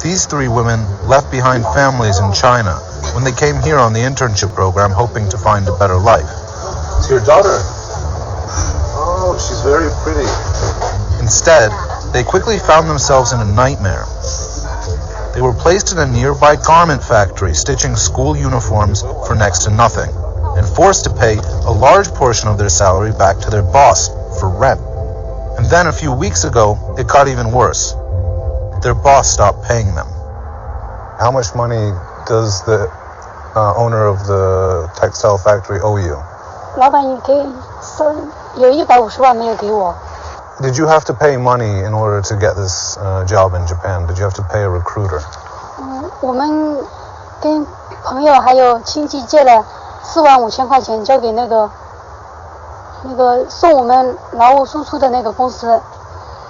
These 3 women left behind families in China when they came here on the internship program hoping to find a better life. It's your daughter. Oh, she's very pretty. Instead, they quickly found themselves in a nightmare. They were placed in a nearby garment factory stitching school uniforms for next to nothing, and forced to pay a large portion of their salary back to their boss for rent. And then a few weeks ago, it got even worse. Their boss stopped paying them. How much money does the owner of the textile factory owe you? 老板有150万没有给我。Did you have to pay money in order to get this job in Japan? Did you have to pay a recruiter? 我们跟朋友还有亲戚借了4万5千块钱，交给那个送我们劳务输出的那个公司，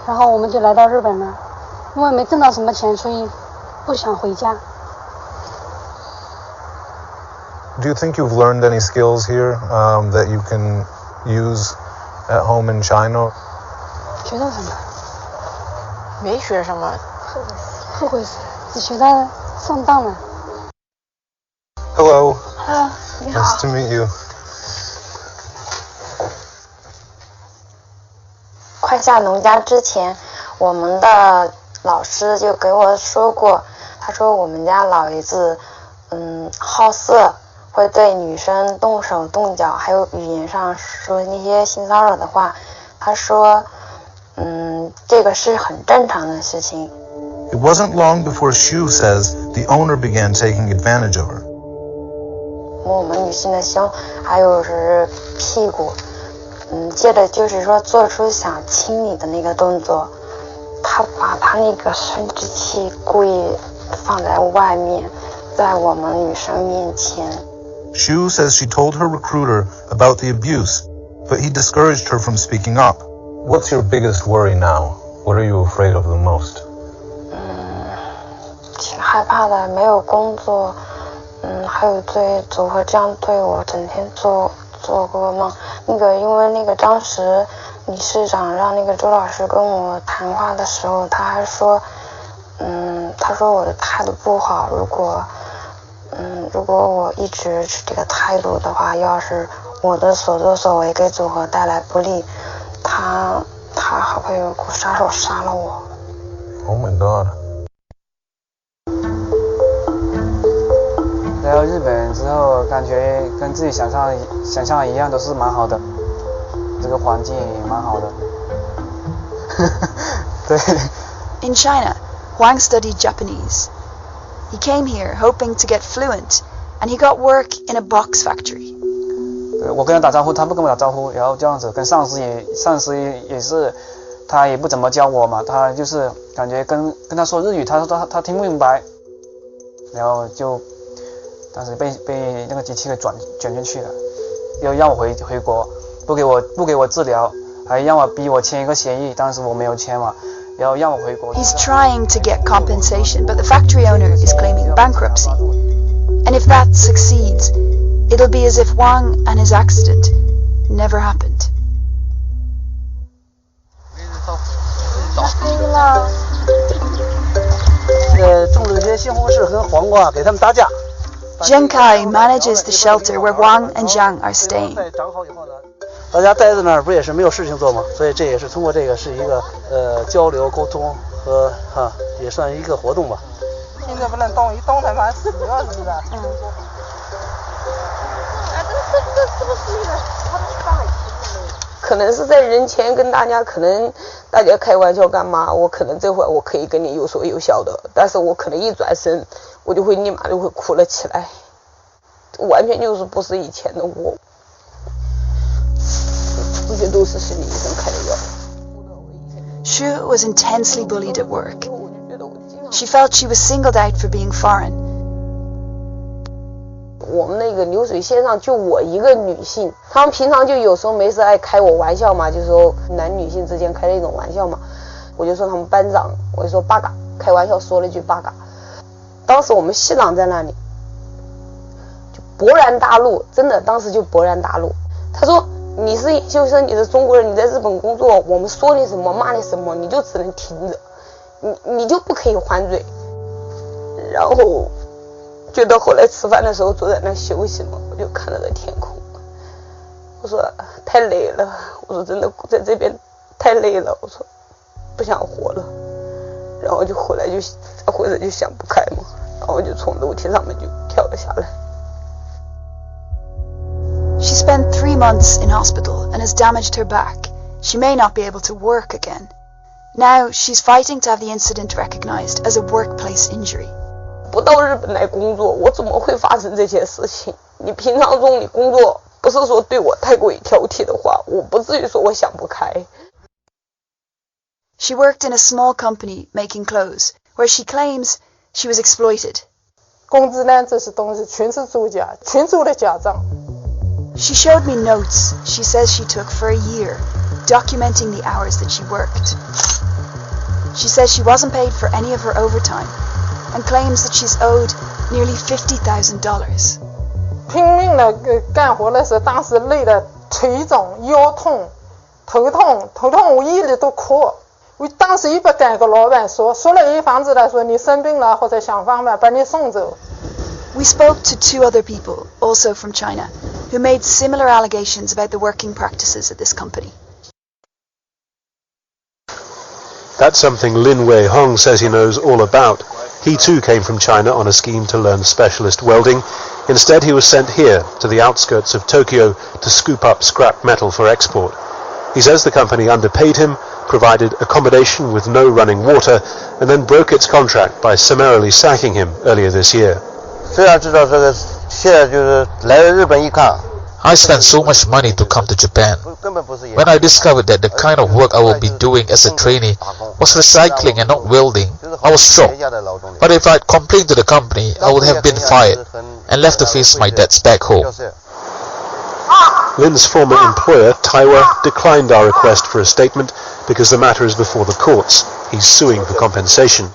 然后我们就来到日本了。因为没挣到什么钱，所以不想回家。Do you think you've learned any skills here that you can use at home in China? 学到什么？没学什么。后悔死，只学到上当了。Hello. Hello. 你好。Nice to meet you. 快下农家之前，我们的老师就给我说过，他说我们家老爷子，好色，会对女生动手动脚，还有语言上说那些性骚扰的话。他说，这个是很正常的事情。It wasn't long before Xu says the owner began taking advantage of her. 摸我们女性的胸，还有是屁股，接着就是说做出想亲你的那个动作。他把他那个生殖器故意放在外面，在我们女生面前。Xu says she told her recruiter about the abuse, but he discouraged her from speaking up. What's your biggest worry now? What are you afraid of the most? 挺害怕的，没有工作，还有对组合这样对我，整天做噩梦。因为那个当时理事长让那个周老师跟我谈话的时候，他还说，他说我的态度不好，如果我一直是这个态度的话，要是我的所作所为给组合带来不利，他还会有股杀手杀了我。Oh my god. 来到日本之后，感觉跟自己想象一样，都是蛮好的，这个环境也蛮好的。对。In China, Huang studied Japanese. He came here hoping to get fluent, and he got work in a box factory. 我跟他打招呼，他不跟我打招呼，然后这样子跟上司也是，他也不怎么教我嘛，他就是感觉跟他说日语，他说他听不明白，然后就。但是被那个机器给卷进去了，又让我回国，不给我治疗，还逼我签一个协议，当时我没有签嘛，然后让我回国。He's trying to get compensation, but the factory owner is claiming bankruptcy. And if that succeeds, it'll be as if Wang and his accident never happened. 种了些西红柿和黄瓜，给他们打架。Zheng Kai manages the shelter where Wang and Zhang are staying. 大家待在那儿不也是没有事情做吗？所以这也是通过这个是一个交流沟通和也算一个活动吧。现在不能动，一动他妈死了是不是？这不是一个他们上来可能是在人前跟大家开玩笑干嘛，我可能这会儿我可以跟你有说有笑的，但是我可能一转身我就会立马就会哭了起来，完全就是不是以前的我，这些都是心理医生开的药。Xu was intensely bullied at work. She felt she was singled out for being foreign. 我们那个流水线上就我一个女性，他们平常就有时候没事爱开我玩笑嘛，就是说男女性之间开的一种玩笑嘛，我就说他们班长，我就说八嘎，开玩笑说了一句八嘎。当时我们系长在那里就勃然大怒，真的当时就勃然大怒。他说你是研究生，你是中国人，你在日本工作，我们说你什么骂你什么，你就只能听着，你就不可以还嘴。然后觉得后来吃饭的时候坐在那休息嘛，我就看着这天空，我说太累了，我说真的在这边太累了，我说不想活了，然后就后来就想不开嘛，然后就从楼梯上面就跳了下来。She spent 3 months in hospital and has damaged her back. She may not be able to work again. Now she's fighting to have the incident recognized as a workplace injury. 不到日本来工作，我怎么会发生这些事情？你平常中你工作不是说对我太过于挑剔的话，我不至于说我想不开。She worked in a small company making clothes, where she claims she was exploited. 工资呢，这些东西全是作假，全做了假账。She showed me notes she says she took for a year, documenting the hours that she worked. She says she wasn't paid for any of her overtime, and claims that she's owed nearly $50,000. 拼命的干活的时候，当时累的腿肿、腰痛、头痛，我夜里都哭。我当时也不敢跟老板说了一房子来说你生病了，或者想方法把你送走。We spoke to 2 other people, also from China, who made similar allegations about the working practices at this company. That's something Lin Wei-hong says he knows all about. He too came from China on a scheme to learn specialist welding. Instead, he was sent here, to the outskirts of Tokyo, to scoop up scrap metal for export. He says the company underpaid him, provided accommodation with no running water, and then broke its contract by summarily sacking him earlier this year. I spent so much money to come to Japan. When I discovered that the kind of work I will be doing as a trainee was recycling and not welding, I was shocked. But if I'd complained to the company, I would have been fired and left to face my debts back home. Lin's former employer, Taiwa, declined our request for a statement because the matter is before the courts. He's suing for compensation.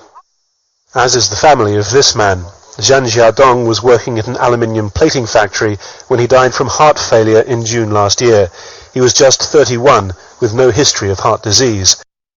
As is the family of this man. Zhang Xiaodong was working at an aluminium plating factory when he died from heart failure in June last year. He was just 31, with no history of heart disease.